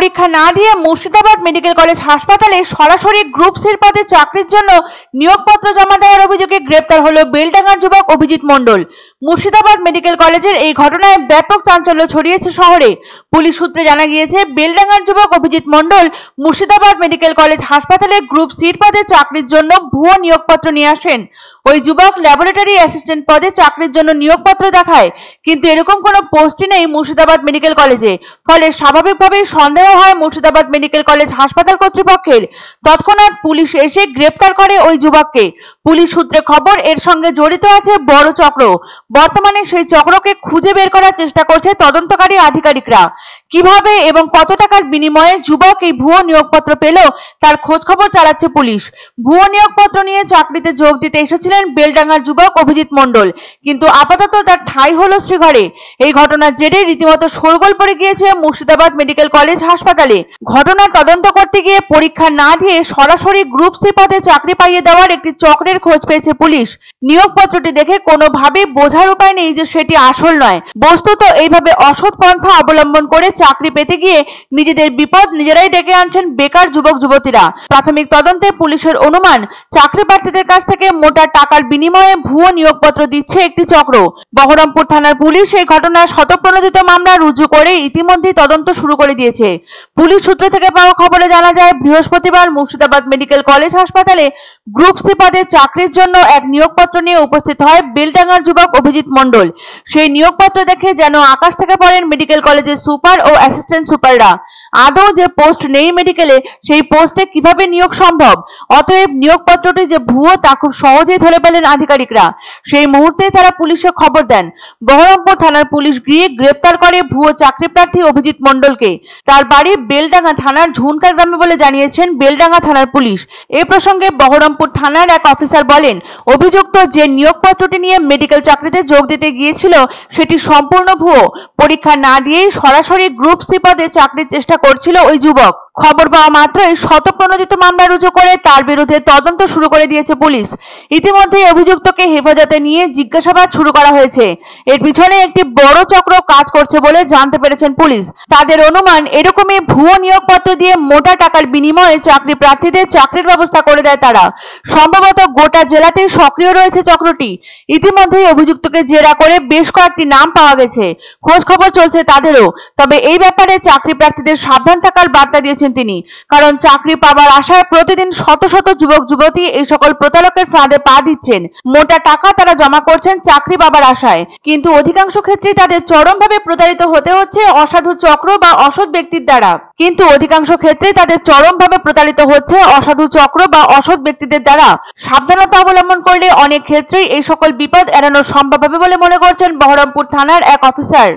পরীক্ষা না দিয়ে মুর্শিদাবাদ মেডিকেল কলেজ হাসপাতালে সরাসরি গ্রুপ সির পদে চাকরির জন্য নিয়োগপত্র জমা দেওয়ার অভিযোগে গ্রেপ্তার হলো বেলডাঙ্গার যুবক অভিজিৎ মণ্ডল। মুর্শিদাবাদ মেডিকেল কলেজের এই ঘটনায় ব্যাপক চাঞ্চল্য ছড়িয়েছে শহরে। পুলিশ সূত্রে জানা গিয়েছে, বেলডাঙ্গার যুবক অভিজিৎ মণ্ডল মুর্শিদাবাদ মেডিকেল কলেজ হাসপাতালে গ্রুপ সির পদে চাকরির জন্য ভুয়ো নিয়োগপত্র নিয়ে আসেন। ওই যুবক ল্যাবরেটরি অ্যাসিস্ট্যান্ট পদে চাকরির জন্য নিয়োগপত্র দেখায়, কিন্তু এরকম কোনো পোস্টই নেই মুর্শিদাবাদ মেডিকেল কলেজে। ফলে স্বাভাবিকভাবেই সন্দেহ হয় মুর্শিদাবাদ মেডিকেল কলেজ হাসপাতাল কর্তৃপক্ষের। তৎক্ষণাৎ পুলিশ এসে গ্রেপ্তার করে ওই যুবককে। পুলিশ সূত্রে খবর, এর সঙ্গে জড়িত আছে বড় চক্র। বর্তমানে সেই চক্রকে খুঁজে বের করার চেষ্টা করছে তদন্তকারী আধিকারিকরা। কিভাবে এবং কত টাকার বিনিময়ে যুবক এই ভুয়ো নিয়োগপত্র পেল তার খোঁজ খবর চালাচ্ছে পুলিশ। ভুয়ো নিয়োগপত্র নিয়ে চাকরিতে যোগ দিতে এসেছিলেন বেলডাঙ্গার যুবক অভিজিৎ মণ্ডল, কিন্তু আপাতত তার ঠাঁই হলো শ্রীঘরে। এই ঘটনার জেরে রীতিমতো শোরগোল পড়ে গিয়েছে মুর্শিদাবাদ মেডিকেল কলেজ হাসপাতালে। ঘটনার তদন্ত করতে গিয়ে পরীক্ষা না দিয়ে সরাসরি গ্রুপ সি পদে চাকরি পাইয়ে দেওয়ার একটি চক্রের খোঁজ পেয়েছে পুলিশ। নিয়োগপত্রটি দেখে কোনোভাবেই বোঝার উপায় নেই যে সেটি আসল নয়। বস্তুত এইভাবে অসৎ পন্থা অবলম্বন করে চাকরি পেতে গিয়ে নিজেদের বিপদ নিজেরাই ডেকে আনছেন বেকার যুবক যুবতীরা। প্রাথমিক তদন্তে পুলিশের অনুমান, চাকরি প্রার্থীদের কাছ থেকে মোটা টাকার বিনিময়ে ভুয়ো নিয়োগপত্র দিচ্ছে একটি চক্র। বহরমপুর থানার পুলিশ এই ঘটনার স্বতঃপ্রণোদিত মামলা রুজু করে ইতিমধ্যেই তদন্ত শুরু করে দিয়েছে। পুলিশ সূত্র থেকে পাওয়া খবরে জানা যায়, বৃহস্পতিবার মুর্শিদাবাদ মেডিকেল কলেজ হাসপাতালে গ্রুপ সি পদে চাকরির জন্য এক নিয়োগপত্র নিয়ে উপস্থিত হয় বেলডাঙ্গার যুবক অভিজিৎ মণ্ডল। সেই নিয়োগপত্র দেখে যেন আকাশ থেকে পড়েন মেডিকেল কলেজের সুপার ও অ্যাসিস্ট্যান্ট সুপাররা। আদৌ যে পোস্ট নেই মেডিকেলে, সেই পোস্টে কিভাবে নিয়োগ সম্ভব? অতএব নিয়োগপত্রটি যে ভুয়ো তা খুব সহজেই ধরে পেলেন আধিকারিকরা। সেই মুহূর্তে তারা পুলিশে খবর দেন। বহরমপুর থানার পুলিশ গিয়ে গ্রেপ্তার করে ভুয়ো চাকরি প্রার্থী অভিজিৎ মণ্ডলকে। তার বাড়ি বেলডাঙ্গা থানার ঝুনকা গ্রামে বলে জানিয়েছেন বেলডাঙ্গা থানার পুলিশ। এ প্রসঙ্গে বহরমপুর থানার এক অফিসার বলেন, অভিযুক্ত যে নিয়োগপত্রটি নিয়ে মেডিকেল চাকরিতে যোগ দিতে গিয়েছিল সেটি সম্পূর্ণ ভুয়ো। পরীক্ষা না দিয়েই সরাসরি গ্রুপ সি পদে চাকরির চেষ্টা করছিল ওই যুবক। খবর পাওয়া মাত্রই স্বতঃপ্রণোদিত মামলা রুজু করে তার বিরুদ্ধে তদন্ত শুরু করে দিয়েছে পুলিশ। ইতিমধ্যে অভিযুক্তকে হেফাজতে নিয়ে জিজ্ঞাসাবাদ শুরু করা হয়েছে। এর পিছনে একটি বড় চক্র কাজ করছে বলে জানতে পেরেছেন পুলিশ। তাদের অনুমান, এরকমই ভুয়ো নিয়োগপত্র দিয়ে মোটা টাকার বিনিময়ে চাকরি প্রার্থীদের চাকরির ব্যবস্থা করে দেয় তারা। সম্ভবত গোটা জেলাতেই সক্রিয় রয়েছে চক্রটি। ইতিমধ্যেই অভিযুক্তকে জেরা করে বেশ কয়েকটি নাম পাওয়া গেছে। খোঁজ খবর চলছে তাদেরও। তবে এই ব্যাপারে চাকরি প্রার্থীদের সাবধান থাকার বার্তা দিয়েছেন তিনি। কারণ চাকরি পাওয়ার আশায় প্রতিদিন শত শত যুবক যুবতী এই সকল প্রতারকের ফাঁদে পা দিচ্ছেন। মোটা টাকা তারা জমা করছেন চাকরি পাবার আশায়, কিন্তু অধিকাংশ ক্ষেত্রেই তাদের চরমভাবে প্রতারিত হতে হচ্ছে অসাধু চক্র বা অসৎ ব্যক্তির দ্বারা। সাবধানতা অবলম্বন করলে অনেক ক্ষেত্রেই এই সকল বিপদ এড়ানো সম্ভব হবে বলে মনে করছেন বহরমপুর থানার এক অফিসার।